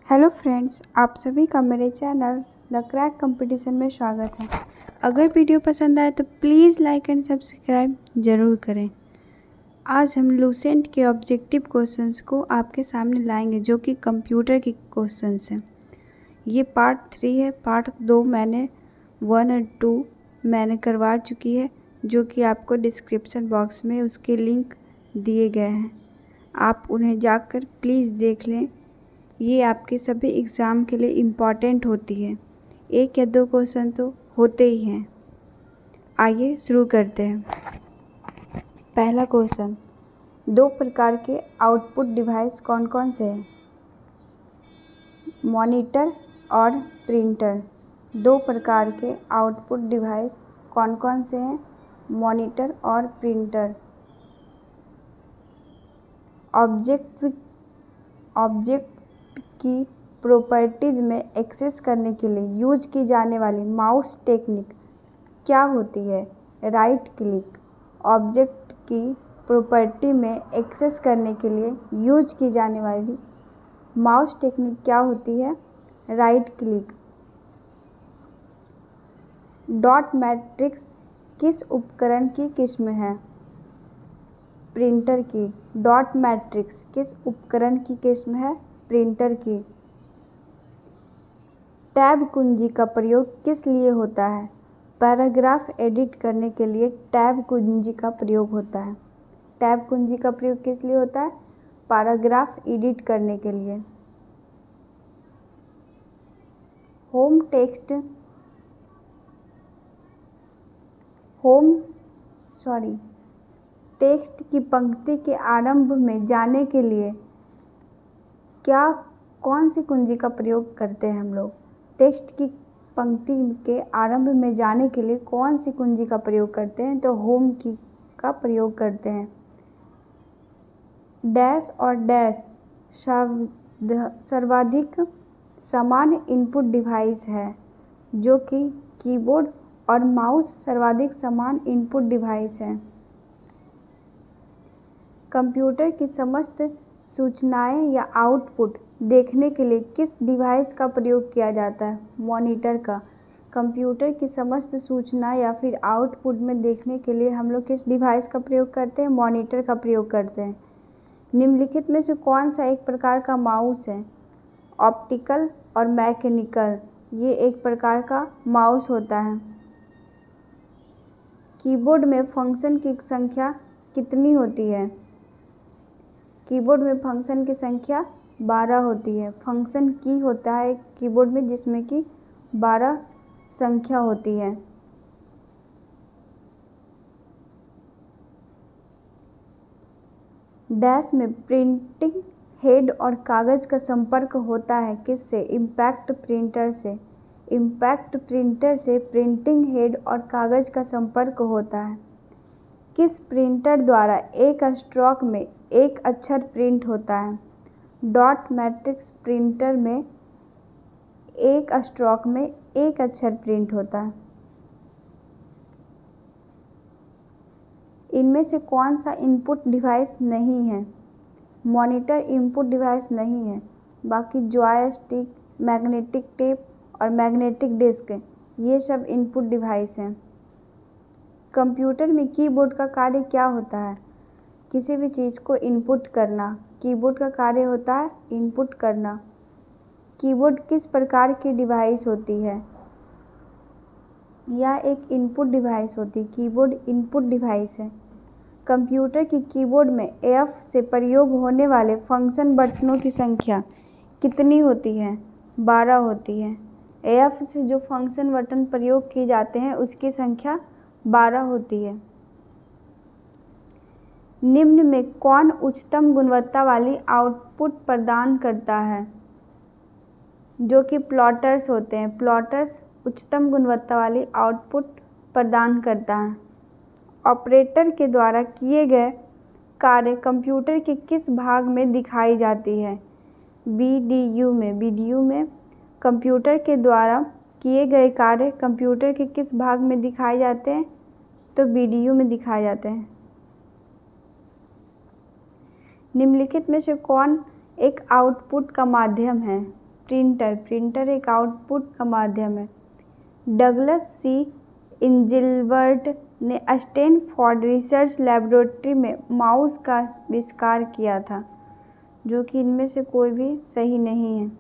Hello friends, आप सभी का मेरे चैनल द क्रैक कंपटीशन में स्वागत है। अगर वीडियो पसंद आए तो प्लीज़ लाइक एंड सब्सक्राइब ज़रूर करें। आज हम लूसेंट के ऑब्जेक्टिव क्वेश्चंस को आपके सामने लाएंगे जो कि कंप्यूटर के क्वेश्चंस हैं। ये पार्ट 3 है। पार्ट 2 मैंने 1 और 2 मैंने करवा चुकी है, जो कि आपको डिस्क्रिप्शन बॉक्स में उसके लिंक दिए गए हैं। आप उन्हें जाकर प्लीज़ देख लें। ये आपके सभी एग्ज़ाम के लिए इम्पॉर्टेंट होती है। 1 या 2 क्वेश्चन तो होते ही हैं। आइए शुरू करते हैं। पहला क्वेश्चन, 2 प्रकार के आउटपुट डिवाइस कौन कौन से हैं? मॉनिटर और प्रिंटर। 2 प्रकार के आउटपुट डिवाइस कौन कौन से हैं? मॉनिटर और प्रिंटर। ऑब्जेक्ट की प्रॉपर्टीज़ में एक्सेस करने के लिए यूज की जाने वाली माउस टेक्निक क्या होती है? Right click. ऑब्जेक्ट की प्रॉपर्टी में एक्सेस करने के लिए यूज की जाने वाली माउस टेक्निक क्या होती है? Right click. डॉट मैट्रिक्स किस उपकरण की किस्म है? प्रिंटर की। डॉट मैट्रिक्स किस उपकरण की किस्म है? प्रिंटर की। टैब कुंजी का प्रयोग किस लिए होता है? पैराग्राफ एडिट करने के लिए टैब कुंजी का प्रयोग होता है। टैब कुंजी का प्रयोग किस लिए होता है? पैराग्राफ एडिट करने के लिए। टेक्स्ट की पंक्ति के आरंभ में जाने के लिए कौन सी कुंजी का प्रयोग करते हैं हम लोग? टेक्स्ट की पंक्ति के आरंभ में जाने के लिए कौन सी कुंजी का प्रयोग करते हैं? तो होम की का प्रयोग करते हैं। डैश और डैश सर्वाधिक समान इनपुट डिवाइस है, जो कि कीबोर्ड और माउस सर्वाधिक समान इनपुट डिवाइस है। कंप्यूटर की समस्त सूचनाएं या आउटपुट देखने के लिए किस डिवाइस का प्रयोग किया जाता है? मॉनिटर का। कंप्यूटर की समस्त सूचना या फिर आउटपुट में देखने के लिए हम लोग किस डिवाइस का प्रयोग करते हैं? मॉनिटर का प्रयोग करते हैं। निम्नलिखित में से कौन सा एक प्रकार का माउस है? ऑप्टिकल और मैकेनिकल। ये एक प्रकार का माउस होता है। कीबोर्ड में फंक्शन की संख्या कितनी होती है? कीबोर्ड में फंक्शन की संख्या 12 होती है। फंक्शन की होता है कीबोर्ड में, जिसमें कि 12 संख्या होती है। डैश में प्रिंटिंग हेड और कागज़ का संपर्क होता है किससे? इम्पैक्ट प्रिंटर से। इम्पैक्ट प्रिंटर से प्रिंटिंग हेड और कागज़ का संपर्क होता है। किस प्रिंटर द्वारा एक स्ट्रोक में एक अक्षर प्रिंट होता है? डॉट मैट्रिक्स प्रिंटर में एक स्ट्रोक में एक अक्षर प्रिंट होता है। इनमें से कौन सा इनपुट डिवाइस नहीं है? मॉनिटर इनपुट डिवाइस नहीं है। बाकी जॉयस्टिक, मैग्नेटिक टेप और मैग्नेटिक डिस्क ये सब इनपुट डिवाइस हैं। कंप्यूटर में कीबोर्ड का कार्य क्या होता है? किसी भी चीज़ को इनपुट करना। कीबोर्ड का कार्य होता है इनपुट करना। कीबोर्ड किस प्रकार की डिवाइस होती है? यह एक इनपुट डिवाइस होती है। कीबोर्ड इनपुट डिवाइस है। कंप्यूटर की कीबोर्ड में F से प्रयोग होने वाले फंक्शन बटनों की संख्या कितनी होती है? 12 होती है। F से जो फंक्शन बटन प्रयोग किए जाते हैं उसकी संख्या 12 होती है। निम्न में कौन उच्चतम गुणवत्ता वाली आउटपुट प्रदान करता है? जो कि प्लॉटर्स होते हैं। प्लॉटर्स उच्चतम गुणवत्ता वाली आउटपुट प्रदान करता है। ऑपरेटर के द्वारा किए गए कार्य कंप्यूटर के किस भाग में दिखाई जाती है? BDU में। BDU में कंप्यूटर के द्वारा किए गए कार्य कंप्यूटर के किस भाग में दिखाए जाते हैं? तो BDU में दिखाए जाते हैं। निम्नलिखित में से कौन एक आउटपुट का माध्यम है? प्रिंटर एक आउटपुट का माध्यम है। डगलस सी इंजिलबर्ट ने स्टैनफोर्ड रिसर्च लैबोरेटरी में माउस का आविष्कार किया था, जो कि इनमें से कोई भी सही नहीं है।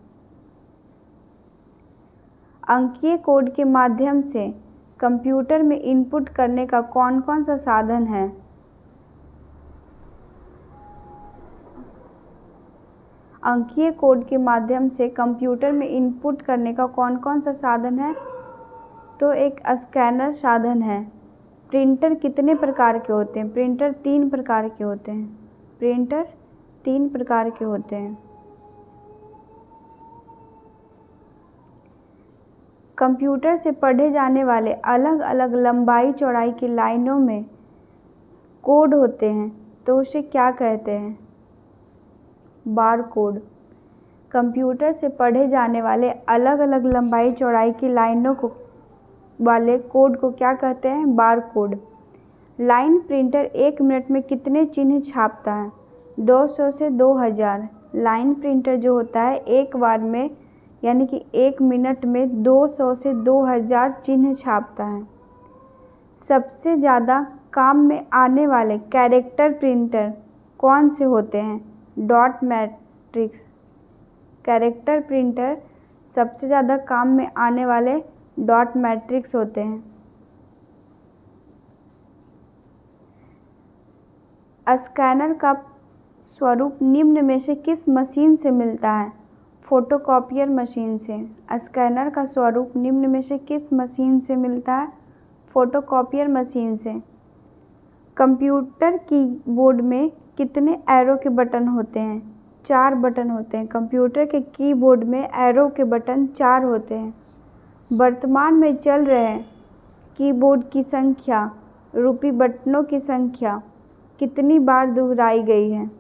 अंकीय कोड के माध्यम से कंप्यूटर में इनपुट करने का कौन कौन सा साधन है? अंकीय कोड के माध्यम से कंप्यूटर में इनपुट करने का कौन कौन सा साधन है? तो एक स्कैनर साधन है। प्रिंटर कितने प्रकार के होते हैं? प्रिंटर 3 प्रकार के होते हैं। प्रिंटर 3 प्रकार के होते हैं। कंप्यूटर से पढ़े जाने वाले अलग अलग लंबाई चौड़ाई की लाइनों में कोड होते हैं, तो उसे क्या कहते हैं? Bar code. कंप्यूटर से पढ़े जाने वाले अलग अलग लंबाई चौड़ाई की लाइनों को वाले कोड को क्या कहते हैं? Bar code. Line printer 1 minute में कितने चिन्ह छापता है? 200 से 2000। लाइन प्रिंटर जो होता है एक बार में यानी कि 1 मिनट में 200 से 2000 चिन्ह छापता है। सबसे ज़्यादा काम में आने वाले कैरेक्टर प्रिंटर कौन से होते हैं? Dot matrix. कैरेक्टर प्रिंटर सबसे ज़्यादा काम में आने वाले डॉट मैट्रिक्स होते हैं। स्कैनर का स्वरूप निम्न में से किस मशीन से मिलता है? फोटोकॉपियर मशीन से। स्कैनर का स्वरूप निम्न में से किस मशीन से मिलता है? फोटोकॉपियर मशीन से। कंप्यूटर कीबोर्ड में कितने एरो के बटन होते हैं? 4 बटन होते हैं। कंप्यूटर के कीबोर्ड में एरो के बटन 4 होते हैं। वर्तमान में चल रहे कीबोर्ड की संख्या रूपी बटनों की संख्या कितनी बार दोहराई गई है?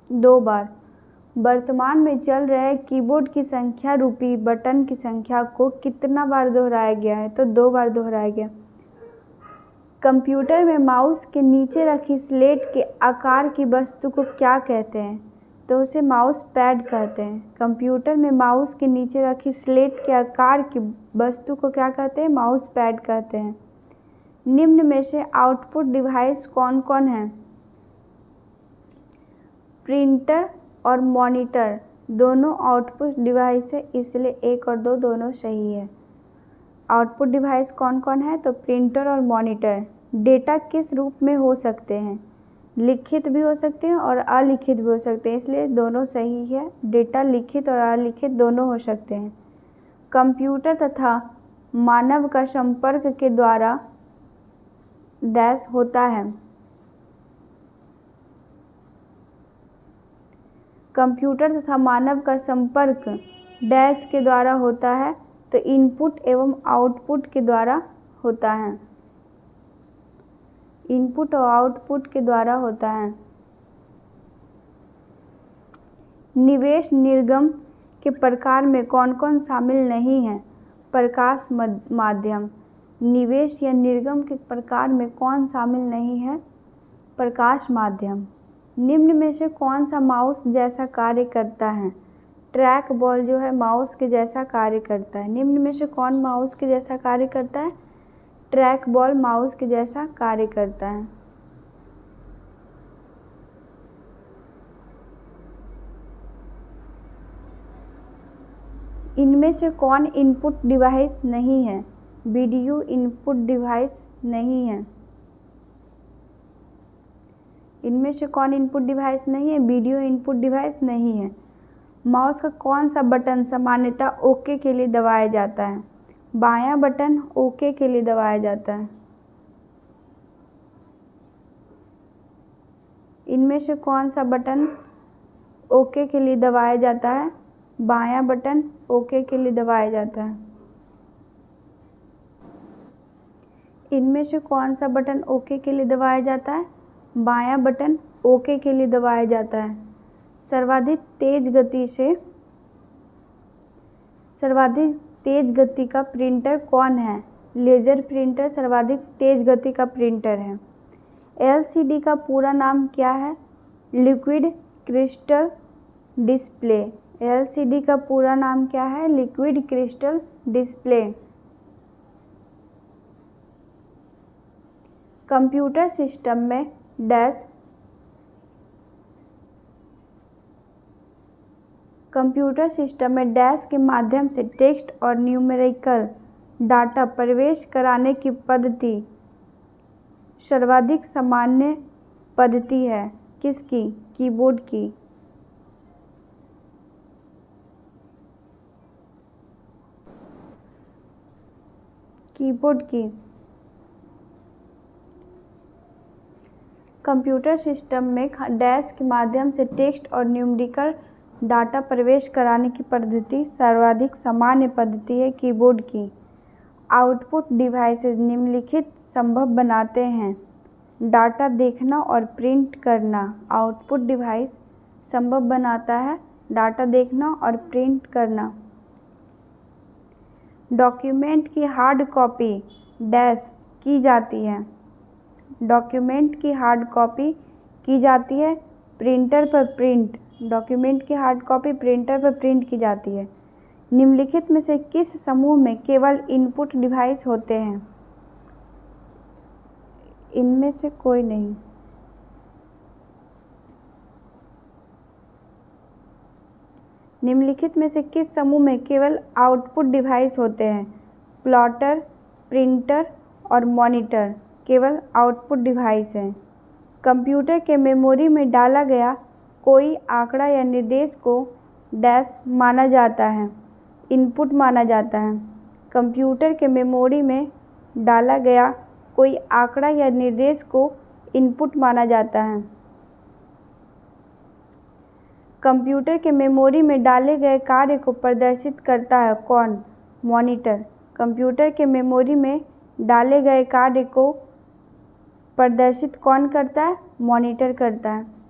2 बार। वर्तमान में चल रहे कीबोर्ड की संख्या रूपी बटन की संख्या को कितना बार दोहराया गया है? तो 2 बार दोहराया गया। कंप्यूटर में माउस के नीचे रखी स्लेट के आकार की वस्तु को क्या कहते हैं? तो उसे माउस पैड कहते हैं। कंप्यूटर में माउस के नीचे रखी स्लेट के आकार की वस्तु को क्या कहते हैं? माउस पैड कहते हैं। निम्न में से आउटपुट डिवाइस कौन कौन है? प्रिंटर और मॉनिटर दोनों आउटपुट डिवाइस है, इसलिए 1 और 2 दोनों सही है। आउटपुट डिवाइस कौन कौन है? तो प्रिंटर और मॉनिटर। डेटा किस रूप में हो सकते हैं? लिखित भी हो सकते हैं और अलिखित भी हो सकते हैं, इसलिए दोनों सही है। डेटा लिखित और अलिखित दोनों हो सकते हैं। कंप्यूटर तथा मानव का संपर्क के द्वारा डैश होता है। कंप्यूटर तथा मानव का संपर्क डैश के द्वारा होता है, तो इनपुट एवं आउटपुट के द्वारा होता है। इनपुट और आउटपुट के द्वारा होता है। निवेश निर्गम के प्रकार में कौन कौन शामिल नहीं है? प्रकाश माध्यम। निवेश या निर्गम के प्रकार में कौन शामिल नहीं है? प्रकाश माध्यम। निम्न में से कौन सा माउस जैसा कार्य करता है? ट्रैक बॉल जो है माउस के जैसा कार्य करता है। निम्न में से कौन माउस के जैसा कार्य करता है? ट्रैक बॉल माउस के जैसा कार्य करता है। इनमें से कौन इनपुट डिवाइस नहीं है? वीडियो इनपुट डिवाइस नहीं है। इनमें से कौन इनपुट डिवाइस नहीं है? वीडियो इनपुट डिवाइस नहीं है। माउस का कौन सा बटन सामान्यतः ओके के लिए दबाया जाता है? बायां बटन ओके के लिए दबाया जाता है। इनमें से कौन सा बटन ओके के लिए दबाया जाता है? बायां बटन ओके के लिए दबाया जाता है। इनमें से कौन सा बटन ओके के लिए दबाया जाता है? बायां बटन ओके के लिए दबाया जाता है। सर्वाधिक तेज गति का प्रिंटर कौन है? लेजर प्रिंटर सर्वाधिक तेज गति का प्रिंटर है। एलसीडी का पूरा नाम क्या है? Liquid crystal display. एलसीडी का पूरा नाम क्या है? Liquid crystal display. Computer system में डैश के माध्यम से टेक्स्ट और न्यूमेरिकल डाटा प्रवेश कराने की पद्धति सर्वाधिक सामान्य पद्धति है। किसकी? कीबोर्ड की। कंप्यूटर सिस्टम में डैश के माध्यम से टेक्स्ट और न्यूमेरिकल डाटा प्रवेश कराने की पद्धति सर्वाधिक सामान्य पद्धति है कीबोर्ड की। आउटपुट डिवाइसेस निम्नलिखित संभव बनाते हैं: डाटा देखना और प्रिंट करना। आउटपुट डिवाइस संभव बनाता है डाटा देखना और प्रिंट करना। डॉक्यूमेंट की हार्ड कॉपी डैश की जाती है। डॉक्यूमेंट की हार्ड कॉपी की जाती है प्रिंटर पर प्रिंट। डॉक्यूमेंट की हार्ड कॉपी प्रिंटर पर प्रिंट की जाती है। निम्नलिखित में से किस समूह में केवल इनपुट डिवाइस होते हैं? इनमें से कोई नहीं। निम्नलिखित में से किस समूह में केवल आउटपुट डिवाइस होते हैं? प्लॉटर, प्रिंटर और मॉनिटर केवल आउटपुट डिवाइस हैं। कंप्यूटर के मेमोरी में डाला गया कोई आंकड़ा या निर्देश को डैश माना जाता है, इनपुट माना जाता है। कंप्यूटर के मेमोरी में डाला गया कोई आंकड़ा या निर्देश को इनपुट माना जाता है। कंप्यूटर के मेमोरी में डाले गए कार्य को प्रदर्शित करता है कौन? मॉनिटर। कंप्यूटर के मेमोरी में डाले गए कार्य को प्रदर्शित कौन करता है? मॉनिटर करता है।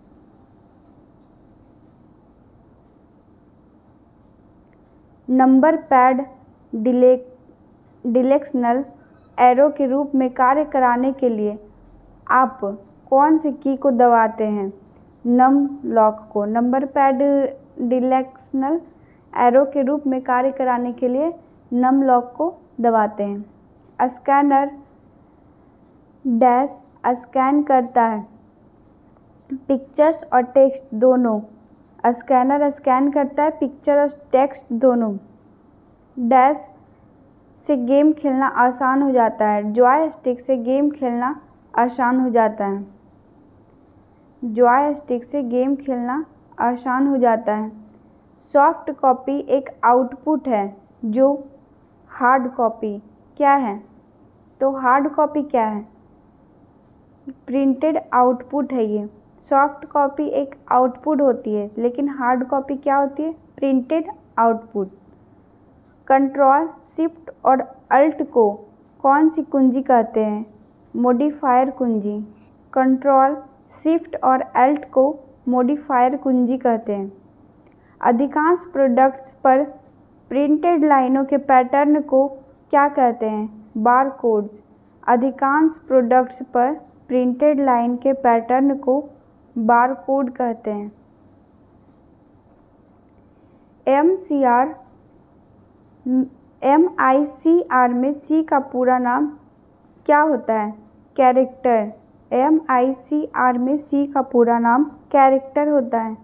नंबर पैड डायरेक्शनल एरो के रूप में कार्य कराने के लिए आप कौन सी की को दबाते हैं? नम लॉक को। नंबर पैड डायरेक्शनल एरो के रूप में कार्य कराने के लिए नम लॉक को दबाते हैं। स्कैनर डैश स्कैन करता है पिक्चर्स और टेक्स्ट दोनों। स्कैनर स्कैन करता है पिक्चर और टेक्स्ट दोनों। डैश से गेम खेलना आसान हो जाता है। जॉयस्टिक से गेम खेलना आसान हो जाता है। जॉयस्टिक से गेम खेलना आसान हो जाता है। सॉफ्ट कॉपी एक आउटपुट है जो हार्ड कॉपी क्या है? तो हार्ड कॉपी क्या है? प्रिंटेड आउटपुट है ये। सॉफ्ट कॉपी एक आउटपुट होती है, लेकिन हार्ड कॉपी क्या होती है? Printed output. कंट्रोल शिफ्ट और अल्ट को कौन सी कुंजी कहते हैं? मॉडिफायर कुंजी। कंट्रोल शिफ्ट और अल्ट को मॉडिफायर कुंजी कहते हैं। अधिकांश प्रोडक्ट्स पर प्रिंटेड लाइनों के पैटर्न को क्या कहते हैं? बार कोड्स। अधिकांश प्रोडक्ट्स पर प्रिंटेड लाइन के पैटर्न को बार कोड कहते हैं। MICR में C का पूरा नाम क्या होता है? कैरेक्टर। MICR में C का पूरा नाम कैरेक्टर होता है।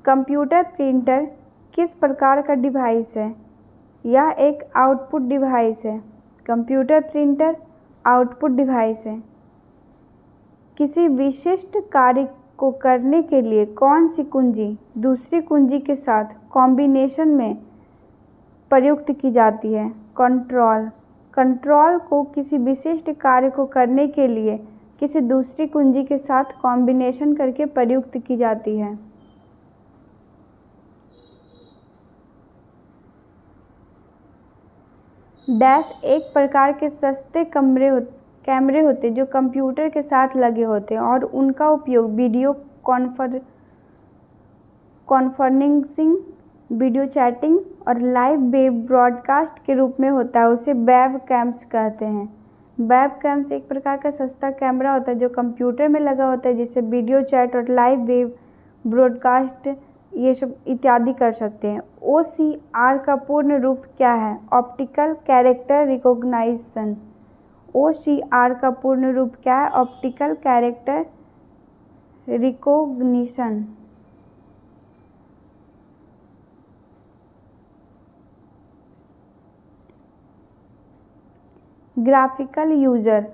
कंप्यूटर प्रिंटर किस प्रकार का डिवाइस है? यह एक आउटपुट डिवाइस है। कंप्यूटर प्रिंटर आउटपुट डिवाइस है। किसी विशिष्ट कार्य को करने के लिए कौन सी कुंजी दूसरी कुंजी के साथ कॉम्बिनेशन में प्रयुक्त की जाती है? कंट्रोल। कंट्रोल को किसी विशिष्ट कार्य को करने के लिए किसी दूसरी कुंजी के साथ कॉम्बिनेशन करके प्रयुक्त की जाती है। डैश एक प्रकार के सस्ते कैमरे होते जो कंप्यूटर के साथ लगे होते हैं और उनका उपयोग वीडियो कॉन्फ्रेंसिंग, वीडियो चैटिंग और लाइव वेब ब्रॉडकास्ट के रूप में होता है। उसे वेब कैम्स कहते हैं। वेब कैम्स एक प्रकार का सस्ता कैमरा होता है जो कंप्यूटर में लगा होता है, जिससे वीडियो चैट और लाइव वेब ब्रॉडकास्ट ये सब इत्यादि कर सकते हैं। OCR का पूर्ण रूप क्या है? Optical character recognition. OCR का पूर्ण रूप क्या है? Optical character recognition. Graphical user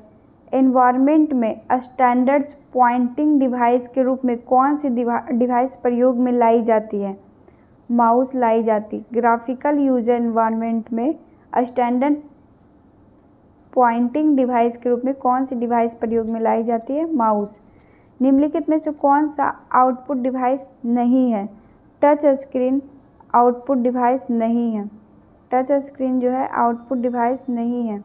environment में स्टैंडर्ड्स पॉइंटिंग डिवाइस के रूप में कौन सी डिवाइस प्रयोग में लाई जाती है? माउस लाई जाती। ग्राफिकल यूजर एनवायरनमेंट में स्टैंडर्ड पॉइंटिंग डिवाइस के रूप में कौन सी डिवाइस प्रयोग में लाई जाती है? माउस। निम्नलिखित में से कौन सा आउटपुट डिवाइस नहीं है? टच स्क्रीन आउटपुट डिवाइस नहीं है। टच स्क्रीन जो है आउटपुट डिवाइस नहीं है।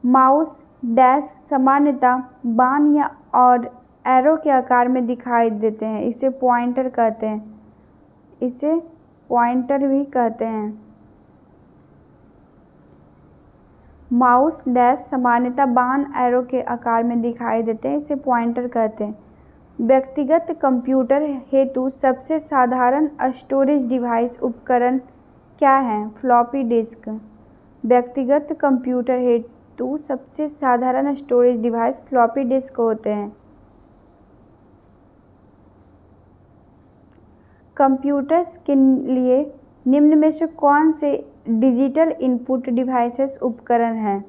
माउस डैश सामान्यतः बाण या और एरो के आकार में दिखाई देते हैं। इसे पॉइंटर कहते हैं। इसे पॉइंटर भी कहते हैं। माउस डैश सामान्यतः बाण एरो के आकार में दिखाई देते हैं। इसे पॉइंटर कहते हैं। व्यक्तिगत कंप्यूटर हेतु सबसे साधारण स्टोरेज डिवाइस उपकरण क्या है? Floppy disk. व्यक्तिगत कंप्यूटर हेतु सबसे साधारण स्टोरेज डिवाइस फ्लॉपी डिस्क होते हैं। कंप्यूटर्स के लिए निम्न में से कौन से डिजिटल इनपुट डिवाइसेस उपकरण हैं?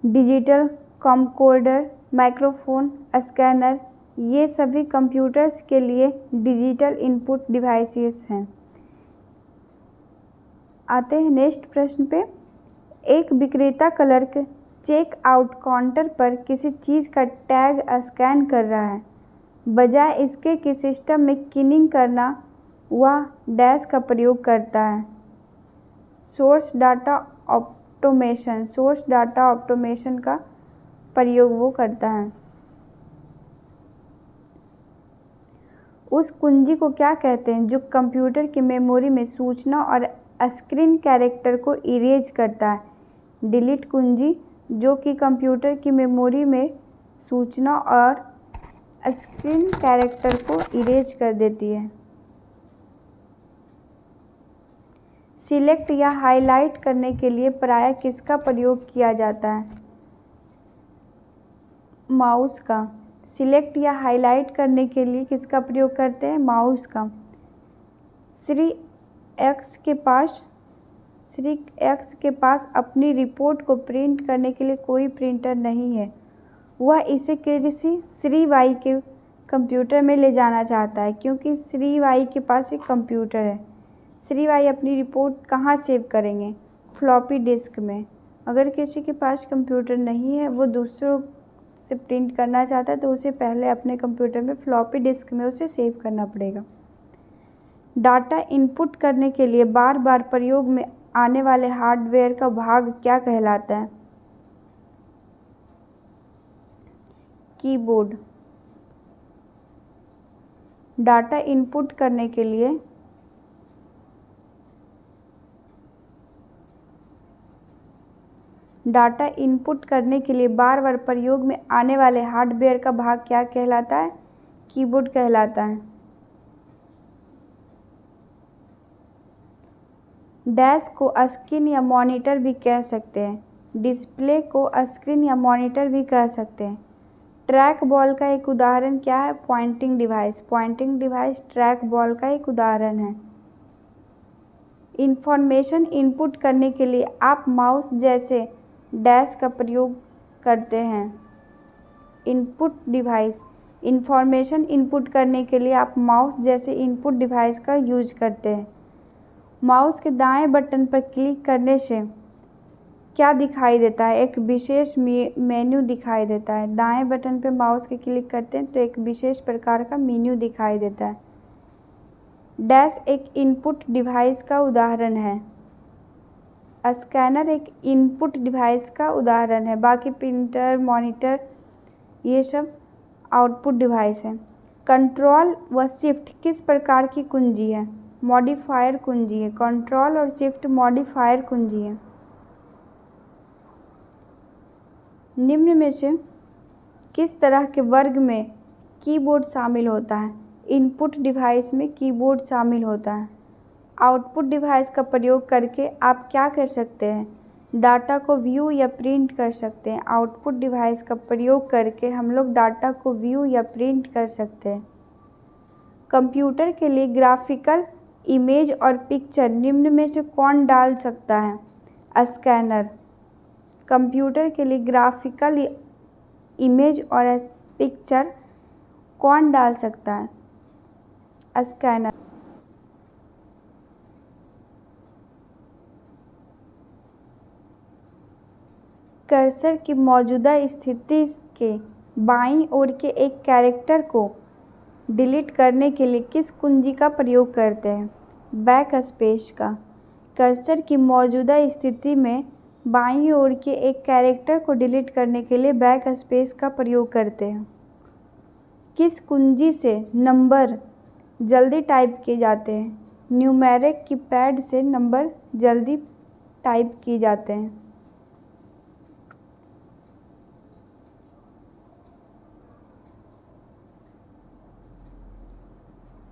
डिजिटल कॉमकोडर, माइक्रोफोन, स्कैनर, ये सभी कंप्यूटर्स के लिए डिजिटल इनपुट डिवाइसेस हैं। आते हैं नेक्स्ट प्रश्न पे। एक विक्रेता क्लर्क चेक आउट काउंटर पर किसी चीज़ का टैग स्कैन कर रहा है। बजाय इसके कि सिस्टम में कीनिंग करना, वह डैश का प्रयोग करता है। Source data automation. Source data automation का प्रयोग वो करता है। उस कुंजी को क्या कहते हैं जो कंप्यूटर की मेमोरी में सूचना और स्क्रीन कैरेक्टर को इरेज करता है? डिलीट कुंजी, जो कि कंप्यूटर की मेमोरी में सूचना और स्क्रीन कैरेक्टर को इरेज कर देती है। सिलेक्ट या हाईलाइट करने के लिए प्रायः किसका प्रयोग किया जाता है? माउस का। सिलेक्ट या हाईलाइट करने के लिए किसका प्रयोग करते हैं? माउस का। श्री एक्स के पास अपनी रिपोर्ट को प्रिंट करने के लिए कोई प्रिंटर नहीं है। वह इसे किसी श्री वाई के कंप्यूटर में ले जाना चाहता है क्योंकि श्री वाई के पास एक कंप्यूटर है। श्री वाई अपनी रिपोर्ट कहाँ सेव करेंगे? फ्लॉपी डिस्क में। अगर किसी के पास कंप्यूटर नहीं है, वो दूसरों से प्रिंट करना चाहता है, तो उसे पहले अपने कंप्यूटर में फ्लॉपी डिस्क में उसे सेव करना पड़ेगा। डाटा इनपुट करने के लिए बार बार प्रयोग में आने वाले हार्डवेयर का भाग क्या कहलाता है? कीबोर्ड। डाटा इनपुट करने के लिए बार बार प्रयोग में आने वाले हार्डवेयर का भाग क्या कहलाता है? कीबोर्ड कहलाता है। डैश को स्क्रीन या मॉनिटर भी कह सकते हैं। डिस्प्ले को स्क्रीन या मॉनिटर भी कह सकते हैं। ट्रैक बॉल का एक उदाहरण क्या है? Pointing device. Pointing device track ball का एक उदाहरण है। इंफॉर्मेशन इनपुट करने के लिए आप माउस जैसे डैश का प्रयोग करते हैं। Input device. इंफॉर्मेशन इनपुट करने के लिए आप माउस जैसे इनपुट डिवाइस का यूज करते हैं। माउस के दाएं बटन पर क्लिक करने से क्या दिखाई देता है? एक विशेष मेन्यू दिखाई देता है। दाएं बटन पर माउस के क्लिक करते हैं तो एक विशेष प्रकार का मेन्यू दिखाई देता है। डैश एक इनपुट डिवाइस का उदाहरण है। स्कैनर एक इनपुट डिवाइस का उदाहरण है। बाकी प्रिंटर, मॉनिटर, ये सब आउटपुट डिवाइस है। कंट्रोल व शिफ्ट किस प्रकार की कुंजी है? मॉडिफायर कुंजी है। कंट्रोल और शिफ्ट मॉडिफायर कुंजी है। निम्न में से किस तरह के वर्ग में कीबोर्ड शामिल होता है? इनपुट डिवाइस में कीबोर्ड शामिल होता है। आउटपुट डिवाइस का प्रयोग करके आप क्या कर सकते हैं? डाटा को व्यू या प्रिंट कर सकते हैं। आउटपुट डिवाइस का प्रयोग करके हम लोग डाटा को व्यू या प्रिंट कर सकते हैं। कंप्यूटर के लिए ग्राफिकल इमेज और पिक्चर निम्न में से कौन डाल सकता है? स्कैनर। कंप्यूटर के लिए ग्राफिकल इमेज और पिक्चर कौन डाल सकता है? स्कैनर। कर्सर की मौजूदा स्थिति के बाईं ओर के एक कैरेक्टर को डिलीट करने के लिए किस कुंजी का प्रयोग करते हैं? बैक स्पेस का। कर्सर की मौजूदा स्थिति में बाईं ओर के एक कैरेक्टर को डिलीट करने के लिए बैक स्पेस का प्रयोग करते हैं। किस कुंजी से नंबर जल्दी टाइप किए जाते हैं? न्यूमेरिक कीपैड से नंबर जल्दी टाइप किए जाते हैं।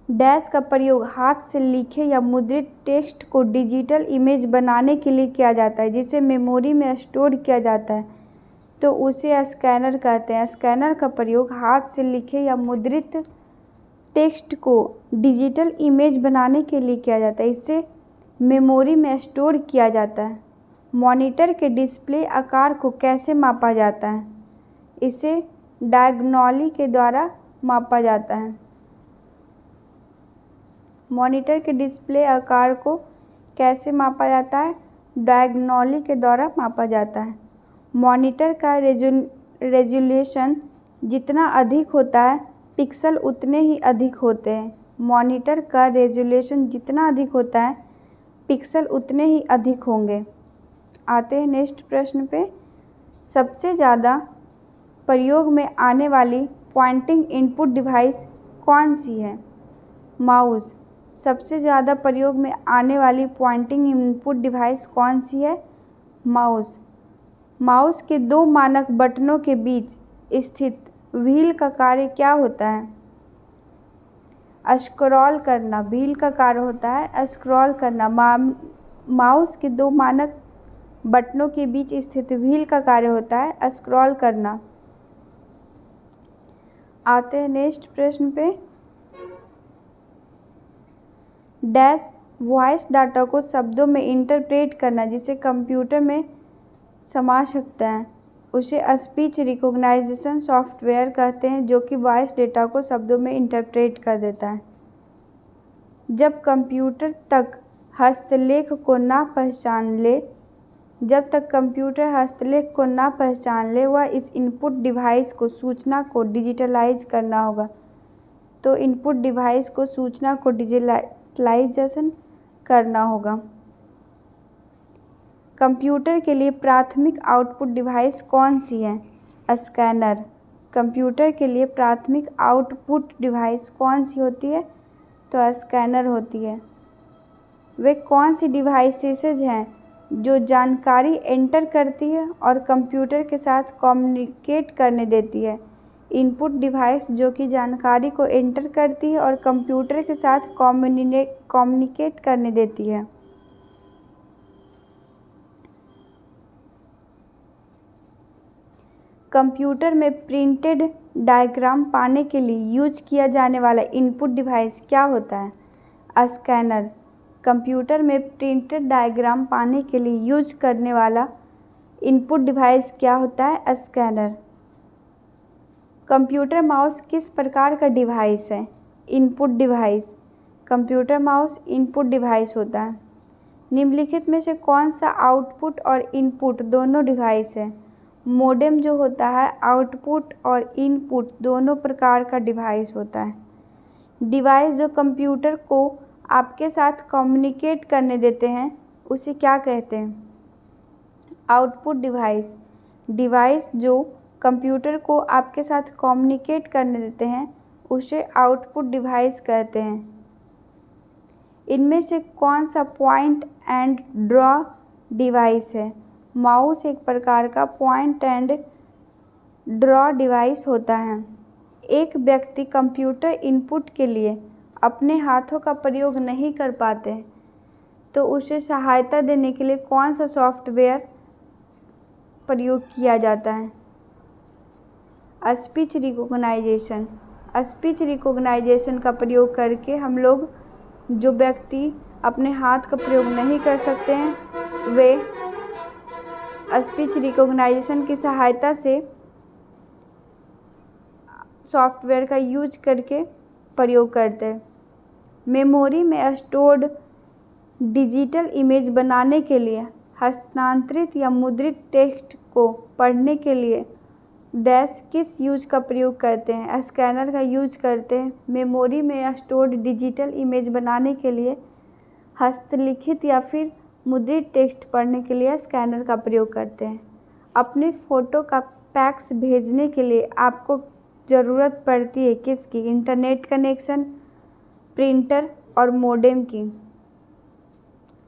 डैश का प्रयोग हाथ से लिखे या मुद्रित टेक्स्ट को डिजिटल इमेज बनाने के लिए किया जाता है, जिसे मेमोरी में स्टोर किया जाता है, तो उसे स्कैनर कहते हैं। स्कैनर का प्रयोग हाथ से लिखे या मुद्रित टेक्स्ट को डिजिटल इमेज बनाने के लिए किया जाता है, इसे मेमोरी में स्टोर किया जाता है। मॉनिटर के डिस्प्ले आकार को कैसे मापा जाता है? इसे डायगोनली के द्वारा मापा जाता है। मॉनिटर के डिस्प्ले आकार को कैसे मापा जाता है? डायगोनली के द्वारा मापा जाता है। मॉनिटर का रेजोल्यूशन जितना अधिक होता है, पिक्सल उतने ही अधिक होते हैं। मॉनिटर का रेजोल्यूशन जितना अधिक होता है, पिक्सल उतने ही अधिक होंगे। आते हैं नेक्स्ट प्रश्न पे। सबसे ज़्यादा प्रयोग में आने वाली पॉइंटिंग इनपुट डिवाइस कौन सी है? माउस। सबसे ज़्यादा प्रयोग में आने वाली पॉइंटिंग इनपुट डिवाइस कौन सी है? माउस। माउस के दो मानक बटनों के बीच स्थित व्हील का कार्य क्या होता है? स्क्रॉल करना। व्हील का कार्य होता है स्क्रॉल करना। माउस के दो मानक बटनों के बीच स्थित व्हील का कार्य होता है स्क्रॉल करना। आते हैं नेक्स्ट प्रश्न पे। डैश वॉइस डाटा को शब्दों में इंटरप्रेट करना जिसे कंप्यूटर में समा सकता है, उसे स्पीच रिकॉग्निशन सॉफ्टवेयर कहते हैं, जो कि वॉइस डेटा को शब्दों में इंटरप्रेट कर देता है। जब तक कंप्यूटर हस्तलेख को ना पहचान ले वह इस इनपुट डिवाइस को सूचना को डिजिटलाइज करना होगा। तो इनपुट डिवाइस को सूचना को डिजिटलाइजेशन करना होगा। कंप्यूटर के लिए प्राथमिक आउटपुट डिवाइस कौन सी है? स्कैनर। कंप्यूटर के लिए प्राथमिक आउटपुट डिवाइस कौन सी होती है? तो स्कैनर होती है। वे कौन सी डिवाइसेस हैं जो जानकारी एंटर करती है और कंप्यूटर के साथ कम्युनिकेट करने देती है? इनपुट डिवाइस जो कि जानकारी को एंटर करती है और कंप्यूटर के साथ कम्युनिकेट करने देती है। कंप्यूटर में प्रिंटेड डायग्राम पाने के लिए यूज किया जाने वाला इनपुट डिवाइस क्या होता है? स्कैनर। कंप्यूटर में प्रिंटेड डायग्राम पाने के लिए यूज करने वाला इनपुट डिवाइस क्या होता है? स्कैनर। कंप्यूटर माउस किस प्रकार का डिवाइस है? Input device. Computer mouse input device होता है। निम्नलिखित में से कौन सा आउटपुट और इनपुट दोनों डिवाइस है? मोडेम जो होता है आउटपुट और इनपुट दोनों प्रकार का डिवाइस होता है। डिवाइस जो कंप्यूटर को आपके साथ कम्युनिकेट करने देते हैं उसे क्या कहते हैं? Output device. डिवाइस जो कंप्यूटर को आपके साथ कम्युनिकेट करने देते हैं उसे आउटपुट डिवाइस कहते हैं। इनमें से कौन सा पॉइंट एंड ड्रॉ डिवाइस है? माउस एक प्रकार का पॉइंट एंड ड्रॉ डिवाइस होता है। एक व्यक्ति कंप्यूटर इनपुट के लिए अपने हाथों का प्रयोग नहीं कर पाते तो उसे सहायता देने के लिए कौन सा सॉफ्टवेयर प्रयोग किया जाता है? Speech recognition. स्पीच रिकॉग्नाइजेशन का प्रयोग करके हम लोग, जो व्यक्ति अपने हाथ का प्रयोग नहीं कर सकते हैं, वे स्पीच रिकॉग्नाइजेशन की सहायता से सॉफ्टवेयर का यूज करके प्रयोग करते हैं। मेमोरी में स्टोर्ड डिजिटल इमेज बनाने के लिए, हस्तांतरित या मुद्रित टेक्स्ट को पढ़ने के लिए डैश किस यूज का प्रयोग करते हैं? स्कैनर का यूज करते हैं। मेमोरी में स्टोर्ड डिजिटल इमेज बनाने के लिए, हस्तलिखित या फिर मुद्रित टेक्स्ट पढ़ने के लिए स्कैनर का प्रयोग करते हैं। अपने फ़ोटो का फैक्स भेजने के लिए आपको ज़रूरत पड़ती है किसकी? इंटरनेट कनेक्शन, प्रिंटर और मोडेम की।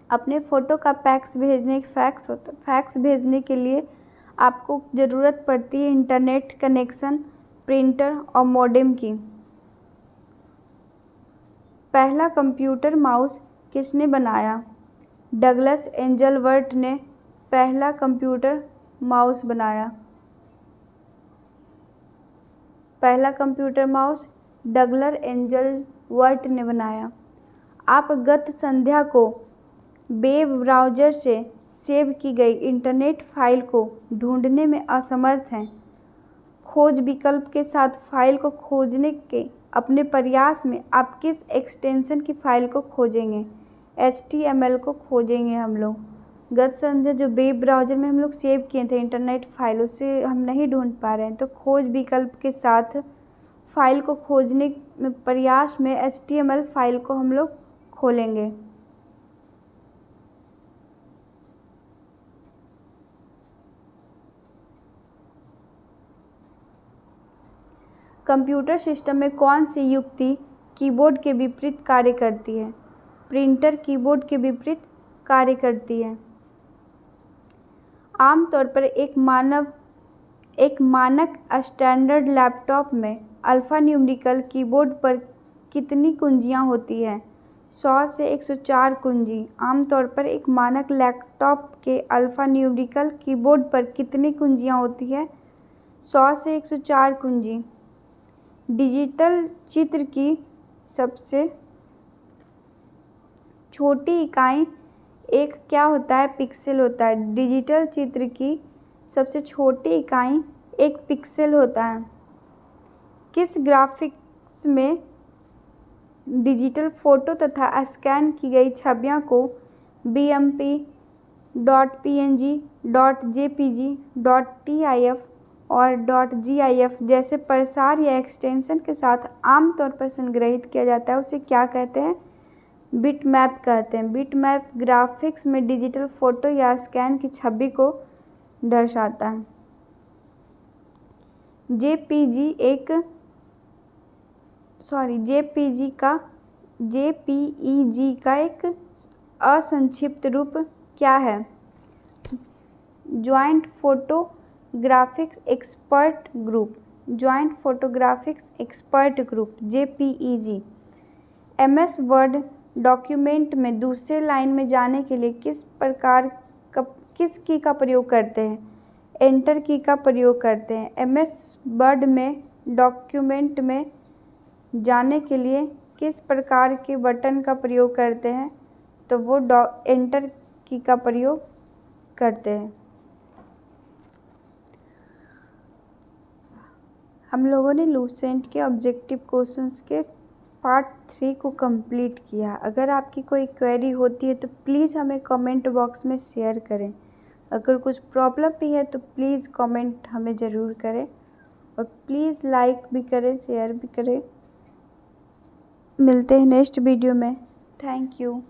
अपने फ़ोटो का फैक्स भेजने के लिए आपको ज़रूरत पड़ती है इंटरनेट कनेक्शन, प्रिंटर और मोडेम की। पहला कंप्यूटर माउस किसने बनाया? डगलस एंजलवर्थ ने पहला कंप्यूटर माउस बनाया। पहला कंप्यूटर माउस डगलस एंजलवर्थ ने बनाया। आप गत संध्या को वेब ब्राउज़र से सेव की गई इंटरनेट फाइल को ढूंढने में असमर्थ हैं। खोज विकल्प के साथ फाइल को खोजने के अपने प्रयास में आप किस एक्सटेंशन की फाइल को खोजेंगे? HTML को खोजेंगे हम लोग। गत संध्या जो वेब ब्राउज़र में हम लोग सेव किए थे इंटरनेट फाइल, उसे हम नहीं ढूंढ पा रहे हैं, तो खोज विकल्प के साथ फाइल को खोजने में प्रयास में HTML फाइल को हम लोग खोलेंगे। कंप्यूटर सिस्टम में कौन सी युक्ति कीबोर्ड के विपरीत कार्य करती है? प्रिंटर कीबोर्ड के विपरीत कार्य करती है। आमतौर पर एक मानक स्टैंडर्ड लैपटॉप में अल्फ़ान्यूमेरिकल कीबोर्ड पर कितनी कुंजियाँ होती हैं? 100 से 104 कुंजी। आमतौर पर एक मानक लैपटॉप के अल्फ़ान्यूमेरिकल कीबोर्ड पर कितनी कुंजियाँ होती है? 100 से 104 कुंजी। डिजिटल चित्र की सबसे छोटी इकाई एक क्या होता है? पिक्सेल होता है। डिजिटल चित्र की सबसे छोटी इकाई एक पिक्सेल होता है। किस ग्राफिक्स में डिजिटल फ़ोटो तथा स्कैन की गई छवियों को BMP, .png, .jpg, .tif और .gif जैसे प्रसार या एक्सटेंशन के साथ आमतौर पर संग्रहित किया जाता है, उसे क्या कहते हैं? बिटमैप कहते हैं। बिटमैप ग्राफिक्स में डिजिटल फ़ोटो या स्कैन की छवि को दर्शाता है। JPEG का एक असंक्षिप्त रूप क्या है? Joint photographics expert group. Joint photographics expert group JPEG। MS word document में दूसरे लाइन में जाने के लिए किस की का प्रयोग करते हैं? एंटर की का प्रयोग करते हैं। MS वर्ड में डॉक्यूमेंट में जाने के लिए किस प्रकार के बटन का प्रयोग करते हैं? तो वो एंटर की का प्रयोग करते हैं। हम लोगों ने लूसेंट के ऑब्जेक्टिव क्वेश्चंस के पार्ट 3 को कंप्लीट किया। अगर आपकी कोई क्वेरी होती है तो प्लीज़ हमें कमेंट बॉक्स में शेयर करें। अगर कुछ प्रॉब्लम भी है तो प्लीज़ कमेंट हमें ज़रूर करें और प्लीज़ लाइक भी करें, शेयर भी करें। मिलते हैं नेक्स्ट वीडियो में। Thank you.